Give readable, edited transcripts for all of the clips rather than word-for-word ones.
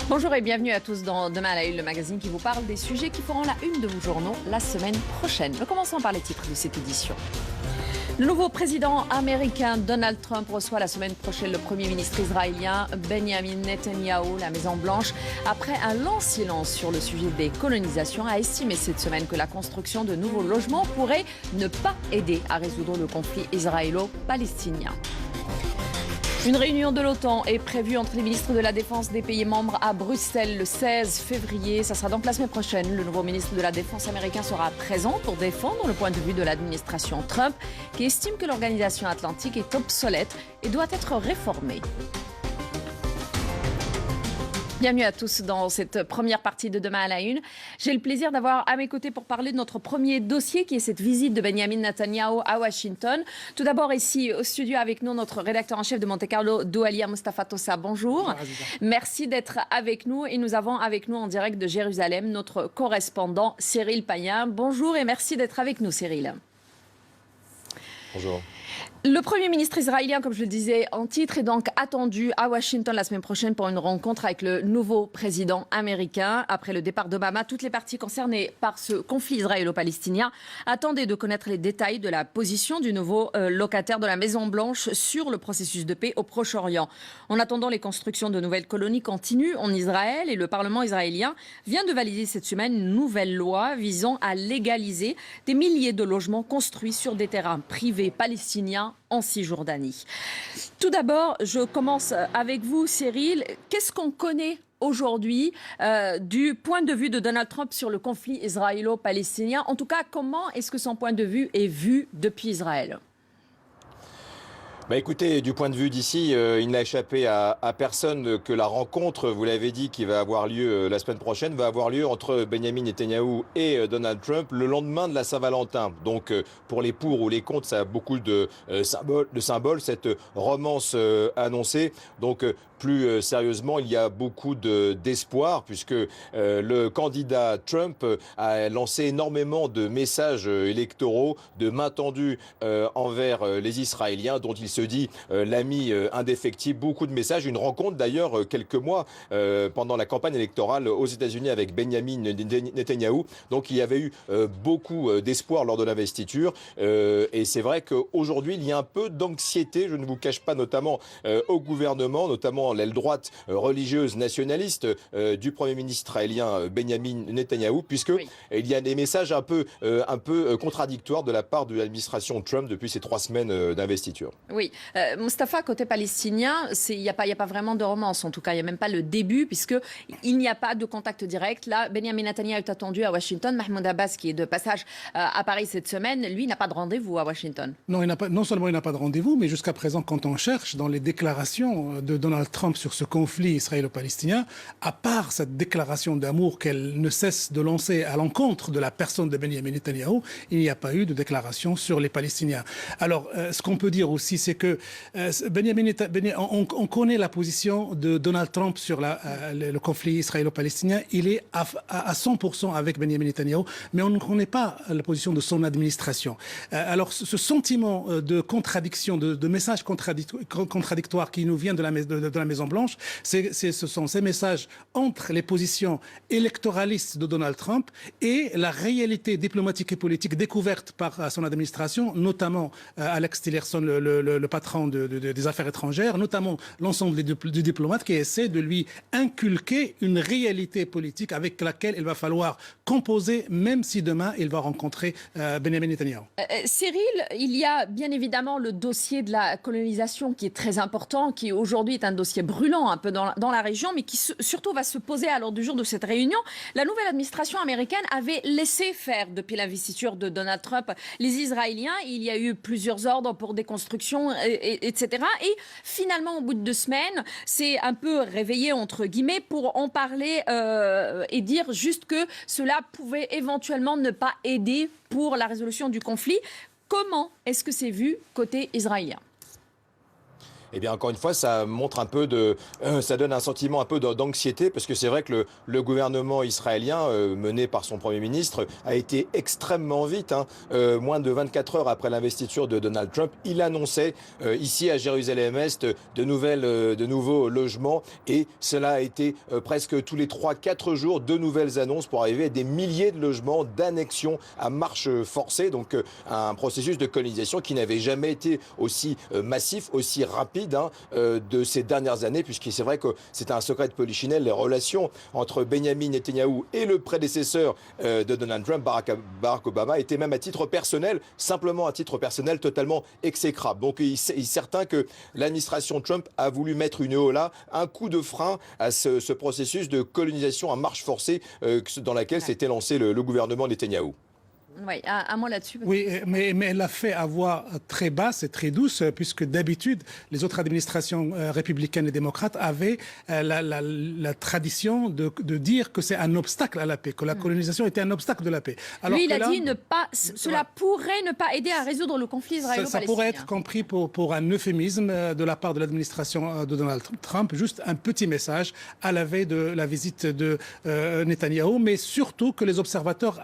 Bonjour et bienvenue à tous dans Demain à la Une, le magazine qui vous parle des sujets qui feront la une de vos journaux la semaine prochaine. Mais commençons par les titres de cette édition. Le nouveau président américain Donald Trump reçoit la semaine prochaine le Premier ministre israélien Benjamin Netanyahou. La Maison-Blanche, après un long silence sur le sujet des colonisations, a estimé cette semaine que la construction de nouveaux logements pourrait ne pas aider à résoudre le conflit israélo-palestinien. Une réunion de l'OTAN est prévue entre les ministres de la Défense des pays membres à Bruxelles le 16 février. Ça sera donc la semaine prochaine. Le nouveau ministre de la Défense américain sera présent pour défendre le point de vue de l'administration Trump, qui estime que l'organisation atlantique est obsolète et doit être réformée. Bienvenue à tous dans cette première partie de Demain à la Une. J'ai le plaisir d'avoir à mes côtés pour parler de notre premier dossier qui est cette visite de Benjamin Netanyahou à Washington. Tout d'abord ici au studio avec nous notre rédacteur en chef de Monte Carlo, Doualia Mustafa Tossa. Bonjour. Merci d'être avec nous et nous avons avec nous en direct de Jérusalem notre correspondant Cyril Payen. Bonjour et merci d'être avec nous Cyril. Bonjour. Le Premier ministre israélien, comme je le disais en titre, est donc attendu à Washington la semaine prochaine pour une rencontre avec le nouveau président américain. Après le départ d'Obama, toutes les parties concernées par ce conflit israélo-palestinien attendaient de connaître les détails de la position du nouveau locataire de la Maison-Blanche sur le processus de paix au Proche-Orient. En attendant, les constructions de nouvelles colonies continuent en Israël et le Parlement israélien vient de valider cette semaine une nouvelle loi visant à légaliser des milliers de logements construits sur des terrains privés palestiniens en Cisjordanie. Tout d'abord, je commence avec vous, Cyril. Qu'est-ce qu'on connaît aujourd'hui du point de vue de Donald Trump sur le conflit israélo-palestinien? En tout cas, comment est-ce que son point de vue est vu depuis Israël? Écoutez, du point de vue d'ici, il n'a échappé à personne que la rencontre, vous l'avez dit, qui va avoir lieu la semaine prochaine, va avoir lieu entre Benjamin Netanyahou et Donald Trump le lendemain de la Saint-Valentin. Donc pour les pour ou les contre, ça a beaucoup de symboles, cette romance annoncée. Donc plus sérieusement, il y a beaucoup d'espoir puisque le candidat Trump a lancé énormément de messages électoraux, de main tendue envers les Israéliens, dont il se dit l'ami indéfectible. Beaucoup de messages. Une rencontre d'ailleurs quelques mois pendant la campagne électorale aux États-Unis avec Benjamin Netanyahou. Donc il y avait eu beaucoup d'espoir lors de l'investiture. Et c'est vrai qu'aujourd'hui, il y a un peu d'anxiété, je ne vous cache pas, notamment au gouvernement, notamment l'aile droite religieuse nationaliste du Premier ministre israélien Benjamin Netanyahou, puisque il y a des messages un peu contradictoires de la part de l'administration Trump depuis ces 3 semaines d'investiture. Oui, Mustapha, côté palestinien, il n'y a pas vraiment de romance, en tout cas, il n'y a même pas le début, puisqu'il n'y a pas de contact direct. Là, Benjamin Netanyahou est attendu à Washington. Mahmoud Abbas, qui est de passage à Paris cette semaine, lui n'a pas de rendez-vous à Washington. Non, non seulement il n'a pas de rendez-vous, mais jusqu'à présent, quand on cherche dans les déclarations de Donald Trump sur ce conflit israélo-palestinien, à part cette déclaration d'amour qu'elle ne cesse de lancer à l'encontre de la personne de Benjamin Netanyahou, il n'y a pas eu de déclaration sur les Palestiniens. Alors, ce qu'on peut dire aussi, c'est que on connaît la position de Donald Trump sur le conflit israélo-palestinien. Il est à 100% avec Benjamin Netanyahou, mais on ne connaît pas la position de son administration. Alors, ce sentiment de contradiction, de messages contradictoires qui nous viennent de la Maison-Blanche, ce sont ces messages entre les positions électoralistes de Donald Trump et la réalité diplomatique et politique découverte par son administration, notamment Alex Tillerson, le patron des affaires étrangères, notamment l'ensemble des diplomates qui essaient de lui inculquer une réalité politique avec laquelle il va falloir composer, même si demain il va rencontrer Benjamin Netanyahou. Cyril, il y a bien évidemment le dossier de la colonisation qui est très important, qui aujourd'hui est un dossier brûlant un peu dans la région, mais qui surtout va se poser à l'ordre du jour de cette réunion. La nouvelle administration américaine avait laissé faire depuis l'investiture de Donald Trump les Israéliens. Il y a eu plusieurs ordres pour des constructions, etc. Et finalement, au bout de 2 semaines, c'est un peu réveillé, entre guillemets, pour en parler et dire juste que cela pouvait éventuellement ne pas aider pour la résolution du conflit. Comment est-ce que c'est vu côté israélien ? eh bien encore une fois, ça montre un peu ça donne un sentiment un peu d'anxiété, parce que c'est vrai que le gouvernement israélien, mené par son Premier ministre, a été extrêmement vite. Moins de 24 heures après l'investiture de Donald Trump, il annonçait ici à Jérusalem-Est de nouveaux logements, et cela a été presque tous les 3-4 jours de nouvelles annonces pour arriver à des milliers de logements d'annexion à marche forcée, donc un processus de colonisation qui n'avait jamais été aussi massif, aussi rapide de ces dernières années, puisque c'est vrai que c'est un secret de polichinelle, les relations entre Benjamin Netanyahou et le prédécesseur de Donald Trump, Barack Obama, étaient même à titre personnel, simplement à titre personnel, totalement exécrable. Donc il est certain que l'administration Trump a voulu mettre une holà, un coup de frein à ce processus de colonisation à marche forcée dans laquelle s'était lancé le gouvernement Netanyahou. Oui, un mot là-dessus. Oui, mais elle l'a fait à voix très basse et très douce, puisque d'habitude, les autres administrations républicaines et démocrates avaient la tradition de dire que c'est un obstacle à la paix, que la colonisation était un obstacle de la paix. Alors lui, il a dit cela pourrait ne pas aider à résoudre le conflit israélo-palestinien. Ça pourrait être compris pour un euphémisme de la part de l'administration de Donald Trump, juste un petit message à la veille de la visite de Netanyahou, mais surtout que les observateurs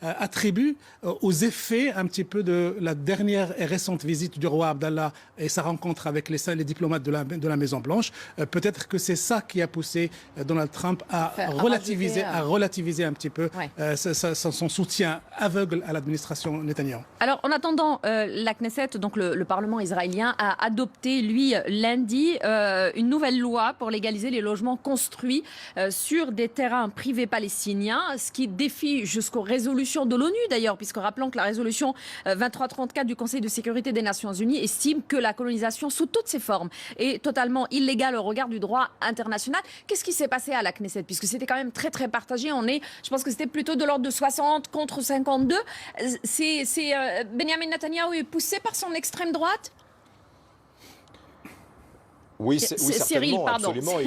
attribuent aux effets un petit peu de la dernière et récente visite du roi Abdallah et sa rencontre avec les diplomates de la Maison-Blanche. Peut-être que c'est ça qui a poussé Donald Trump à relativiser un petit peu son soutien aveugle à l'administration Netanyahou. Alors, en attendant, la Knesset, donc le Parlement israélien, a adopté, lui, lundi, une nouvelle loi pour légaliser les logements construits sur des terrains privés palestiniens, ce qui défie jusqu'aux résolutions de l'ONU, d'ailleurs, puisque rappelons que la résolution 2334 du Conseil de sécurité des Nations Unies estime que la colonisation sous toutes ses formes est totalement illégale au regard du droit international. Qu'est-ce qui s'est passé à la Knesset, puisque c'était quand même très très partagé. Je pense que c'était plutôt de l'ordre de 60 contre 52. Benjamin Netanyahou est poussé par son extrême droite. Oui, certainement, Cyril, pardon. Absolument.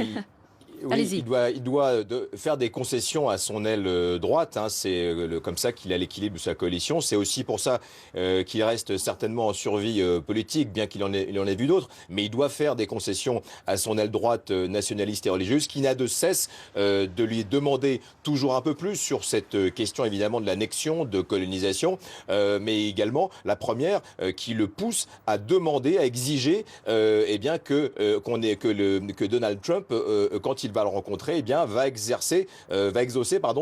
Il doit faire des concessions à son aile droite. C'est comme ça qu'il a l'équilibre de sa coalition. C'est aussi pour ça qu'il reste certainement en survie politique, bien qu'il en ait vu d'autres. Mais il doit faire des concessions à son aile droite nationaliste et religieuse, qui n'a de cesse de lui demander toujours un peu plus sur cette question, évidemment, de l'annexion, de colonisation, mais également la première qui le pousse à demander, à exiger que Donald Trump, quand il va le rencontrer, va exaucer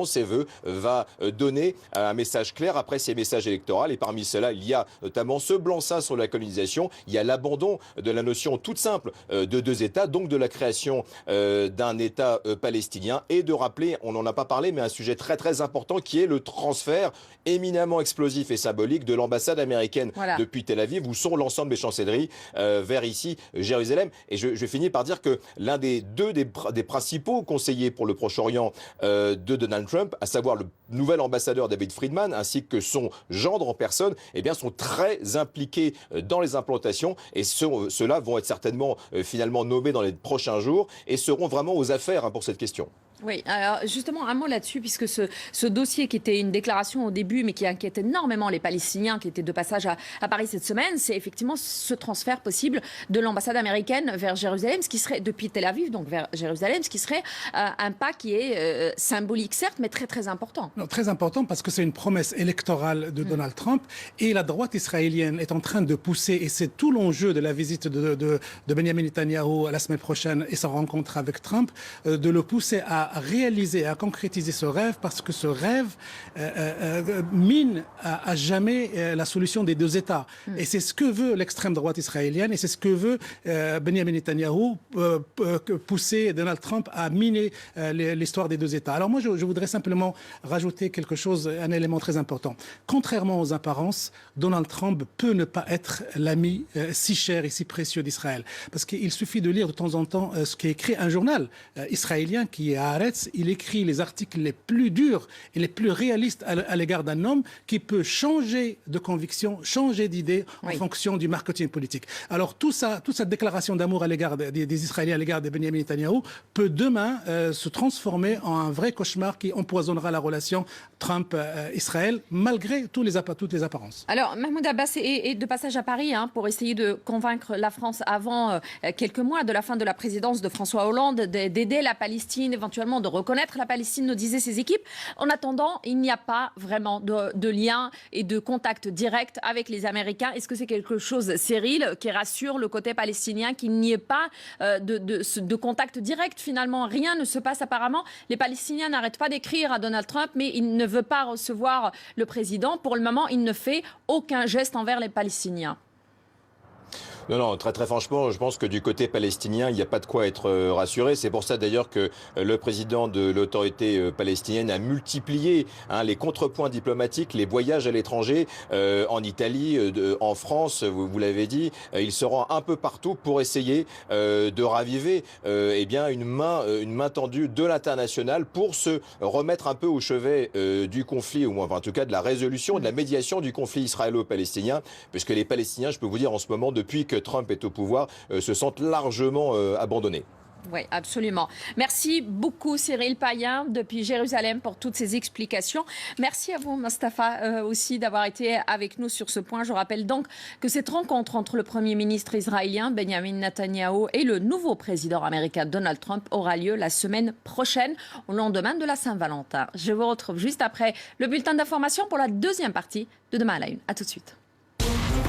ses vœux, va donner un message clair après ses messages électoraux. Et parmi cela, il y a notamment ce blanc-seing sur la colonisation, il y a l'abandon de la notion toute simple de deux États, donc de la création d'un État palestinien, et de rappeler, on n'en a pas parlé, mais un sujet très très important qui est le transfert éminemment explosif et symbolique de l'ambassade américaine depuis Tel Aviv, où sont l'ensemble des chancelleries, vers ici, Jérusalem. Et je finis par dire que l'un des principaux conseillers pour le Proche-Orient de Donald Trump, à savoir le nouvel ambassadeur David Friedman, ainsi que son gendre en personne, sont très impliqués dans les implantations, et ceux-là vont être certainement finalement nommés dans les prochains jours et seront vraiment aux affaires pour cette question. Oui, alors justement un mot là-dessus, puisque ce dossier qui était une déclaration au début, mais qui inquiète énormément les Palestiniens qui étaient de passage à Paris cette semaine, c'est effectivement ce transfert possible de l'ambassade américaine vers Jérusalem, ce qui serait depuis Tel Aviv, donc vers Jérusalem, ce qui serait un pas qui est symbolique certes, mais très très important. Non, très important parce que c'est une promesse électorale de Donald Trump, et la droite israélienne est en train de pousser, et c'est tout l'enjeu de la visite de Benjamin Netanyahou la semaine prochaine et sa rencontre avec Trump, de le pousser à réaliser, à concrétiser ce rêve, parce que ce rêve mine à jamais la solution des deux États. Et c'est ce que veut l'extrême droite israélienne, et c'est ce que veut Benjamin Netanyahou, pousser Donald Trump à miner l'histoire des deux États. Alors moi, je voudrais simplement rajouter quelque chose, un élément très important. Contrairement aux apparences, Donald Trump peut ne pas être l'ami si cher et si précieux d'Israël. Parce qu'il suffit de lire de temps en temps ce qu'est écrit un journal israélien qui a Haaretz, il écrit les articles les plus durs et les plus réalistes à l'égard d'un homme qui peut changer de conviction, changer d'idée en fonction du marketing politique. Alors toute cette déclaration d'amour à l'égard des Israéliens, à l'égard de Benjamin Netanyahou, peut demain se transformer en un vrai cauchemar qui empoisonnera la relation Trump-Israël, malgré toutes les apparences. Alors, Mahmoud Abbas est de passage à Paris pour essayer de convaincre la France avant quelques mois de la fin de la présidence de François Hollande d'aider la Palestine, éventuellement de reconnaître la Palestine, nous disaient ses équipes. En attendant, il n'y a pas vraiment de lien et de contact direct avec les Américains. Est-ce que c'est quelque chose, Cyril, qui rassure le côté palestinien, qu'il n'y ait pas de contact direct finalement? Rien ne se passe apparemment. Les Palestiniens n'arrêtent pas d'écrire à Donald Trump, mais il ne veut pas recevoir le président. Pour le moment, il ne fait aucun geste envers les Palestiniens. Non, très franchement, je pense que du côté palestinien, il n'y a pas de quoi être rassuré. C'est pour ça d'ailleurs que le président de l'autorité palestinienne a multiplié les contrepoints diplomatiques, les voyages à l'étranger, en Italie, en France, vous l'avez dit. Il se rend un peu partout pour essayer de raviver une main tendue de l'international pour se remettre un peu au chevet du conflit, ou en tout cas de la résolution, de la médiation du conflit israélo-palestinien, puisque les Palestiniens, je peux vous dire en ce moment, depuis que Trump est au pouvoir, se sentent largement abandonnés. Oui, absolument. Merci beaucoup Cyril Payen depuis Jérusalem pour toutes ces explications. Merci à vous Mustapha aussi d'avoir été avec nous sur ce point. Je rappelle donc que cette rencontre entre le Premier ministre israélien Benjamin Netanyahou et le nouveau président américain Donald Trump aura lieu la semaine prochaine, au lendemain de la Saint-Valentin. Je vous retrouve juste après le bulletin d'information pour la deuxième partie de Demain à la Une. À tout de suite.